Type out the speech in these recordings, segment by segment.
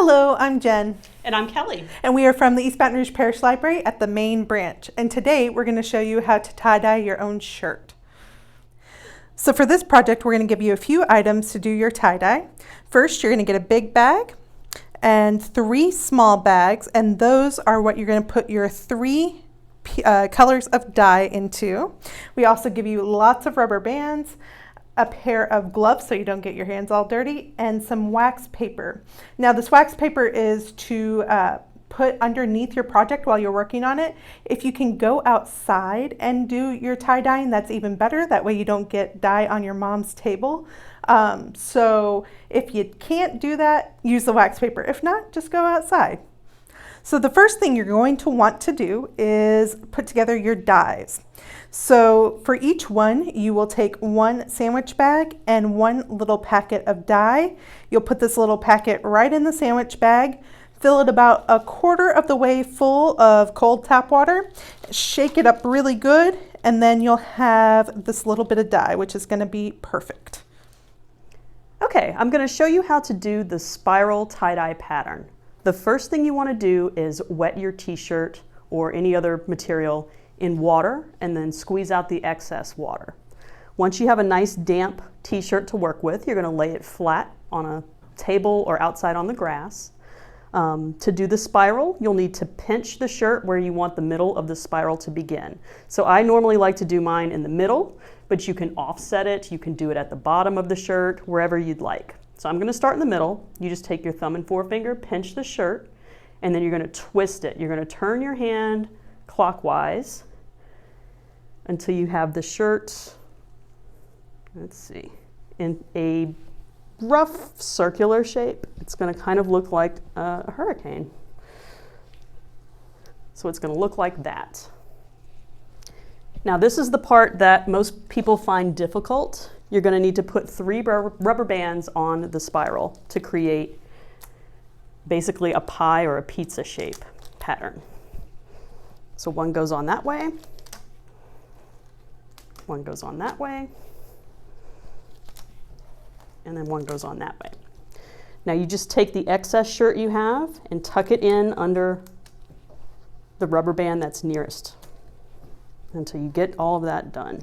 Hello, I'm Jen. And I'm Kelly. And we are from the East Baton Rouge Parish Library at the main branch. And today we're going to show you how to tie-dye your own shirt. So for this project, we're going to give you a few items to do your tie-dye. First, you're going to get a big bag and 3 small bags, and those are what you're going to put your 3 colors of dye into. We also give you lots of rubber bands, a pair of gloves so you don't get your hands all dirty, and some wax paper. Now this wax paper is to put underneath your project while you're working on it. If you can go outside and do your tie dyeing, that's even better. That way you don't get dye on your mom's table. So if you can't do that, use the wax paper. If not, just go outside. So the first thing you're going to want to do is put together your dyes. So for each one, you will take 1 sandwich bag and 1 little packet of dye. You'll put this little packet right in the sandwich bag, fill it about 1/4 of the way full of cold tap water, shake it up really good, and then you'll have this little bit of dye, which is going to be perfect. Okay, I'm going to show you how to do the spiral tie-dye pattern. The first thing you want to do is wet your t-shirt or any other material in water and then squeeze out the excess water. Once you have a nice damp t-shirt to work with, you're going to lay it flat on a table or outside on the grass. To do the spiral, you'll need to pinch the shirt where you want the middle of the spiral to begin. So I normally like to do mine in the middle, but you can offset it. You can do it at the bottom of the shirt, wherever you'd like. So I'm going to start in the middle. You just take your thumb and forefinger, pinch the shirt, and then you're going to twist it. You're going to turn your hand clockwise until you have the shirt, let's see, in a rough circular shape. It's going to kind of look like a hurricane. So it's going to look like that. Now this is the part that most people find difficult. You're going to need to put 3 rubber bands on the spiral to create basically a pie or a pizza shape pattern. So 1 goes on that way, 1 goes on that way, and then 1 goes on that way. Now you just take the excess shirt you have and tuck it in under the rubber band that's nearest until you get all of that done.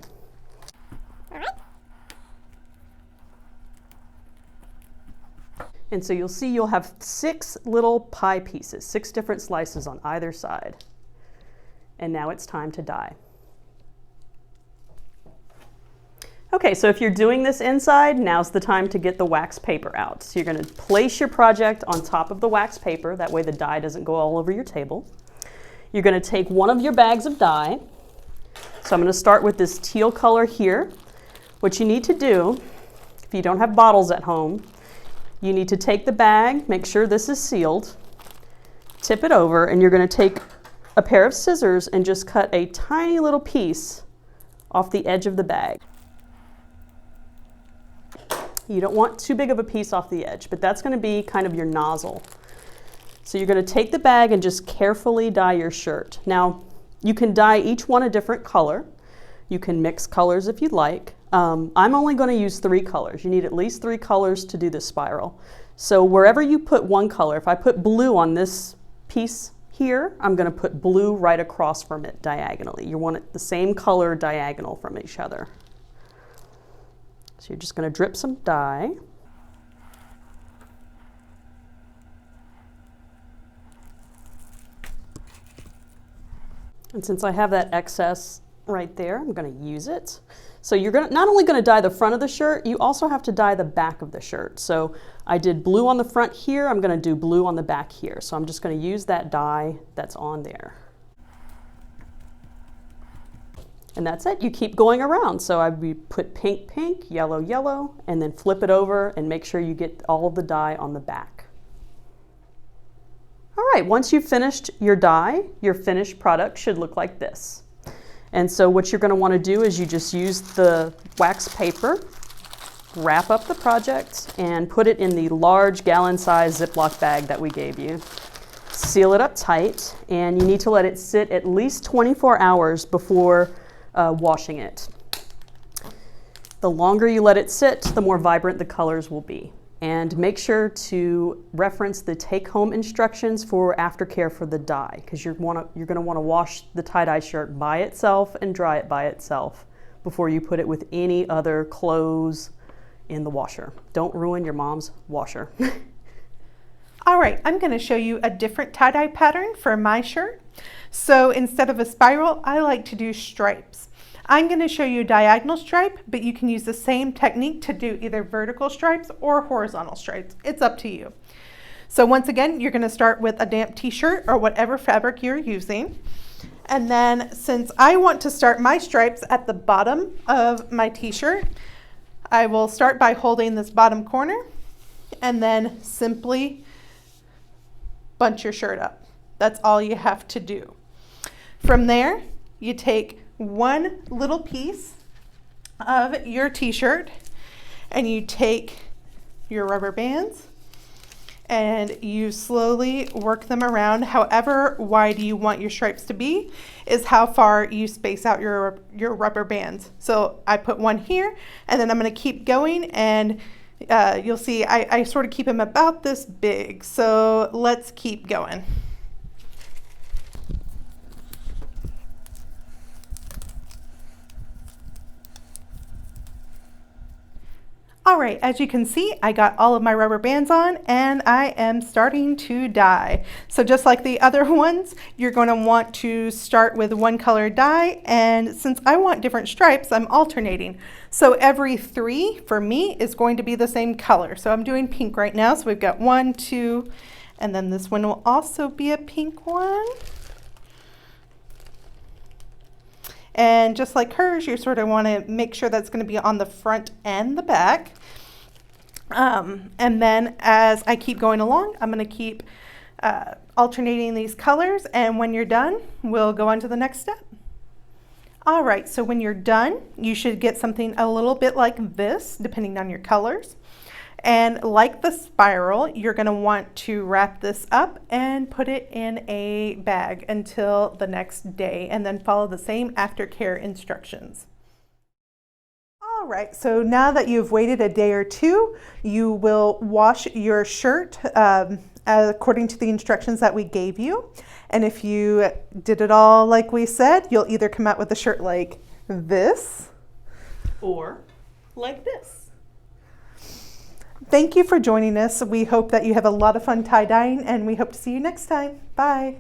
And so you'll see you'll have 6 little pie pieces, 6 different slices on either side. And now it's time to dye. Okay, so if you're doing this inside, now's the time to get the wax paper out. So you're going to place your project on top of the wax paper, that way the dye doesn't go all over your table. You're going to take 1 of your bags of dye. So I'm going to start with this teal color here. What you need to do, if you don't have bottles at home, you need to take the bag, make sure this is sealed, tip it over, and you're going to take a pair of scissors and just cut a tiny little piece off the edge of the bag. You don't want too big of a piece off the edge, but that's going to be kind of your nozzle. So you're going to take the bag and just carefully dye your shirt. Now, you can dye each one a different color. You can mix colors if you'd like. I'm only going to use 3 colors. You need at least 3 colors to do this spiral. So wherever you put 1 color, if I put blue on this piece here, I'm going to put blue right across from it diagonally. You want it the same color diagonal from each other. So you're just going to drip some dye. And since I have that excess right there, I'm going to use it. So you're not only going to dye the front of the shirt, you also have to dye the back of the shirt. So I did blue on the front here, I'm going to do blue on the back here. So I'm just going to use that dye that's on there. And that's it, you keep going around. So I put pink, pink, yellow, yellow, and then flip it over and make sure you get all of the dye on the back. All right, once you've finished your dye, your finished product should look like this. And so what you're going to want to do is you just use the wax paper, wrap up the project, and put it in the large gallon-sized Ziploc bag that we gave you. Seal it up tight, and you need to let it sit at least 24 hours before washing it. The longer you let it sit, the more vibrant the colors will be. And make sure to reference the take-home instructions for aftercare for the dye, because you're going to want to wash the tie-dye shirt by itself and dry it by itself before you put it with any other clothes in the washer. Don't ruin your mom's washer. All right, I'm going to show you a different tie-dye pattern for my shirt. So instead of a spiral, I like to do stripes. I'm going to show you a diagonal stripe, but you can use the same technique to do either vertical stripes or horizontal stripes. It's up to you. So once again, you're going to start with a damp t-shirt or whatever fabric you're using. And then since I want to start my stripes at the bottom of my t-shirt, I will start by holding this bottom corner and then simply bunch your shirt up. That's all you have to do. From there, you take one little piece of your t-shirt and you take your rubber bands and you slowly work them around. However wide you want your stripes to be is how far you space out your rubber bands. So I put one here and then I'm going to keep going, and you'll see I sort of keep them about this big. So let's keep going. All right, as you can see, I got all of my rubber bands on and I am starting to dye. So just like the other ones, you're going to want to start with one color dye, and since I want different stripes, I'm alternating. So every 3 for me is going to be the same color. So I'm doing pink right now. So we've got 1, 2, and then this one will also be a pink one. And just like hers, you sort of want to make sure that's going to be on the front and the back. And then as I keep going along, I'm going to keep alternating these colors. And when you're done, we'll go on to the next step. All right, so when you're done, you should get something a little bit like this, depending on your colors. And like the spiral, you're going to want to wrap this up and put it in a bag until the next day, and then follow the same aftercare instructions. All right, so now that you've waited a day or two, you will wash your shirt according to the instructions that we gave you. And if you did it all like we said, you'll either come out with a shirt like this or like this. Thank you for joining us. We hope that you have a lot of fun tie-dyeing, and we hope to see you next time. Bye.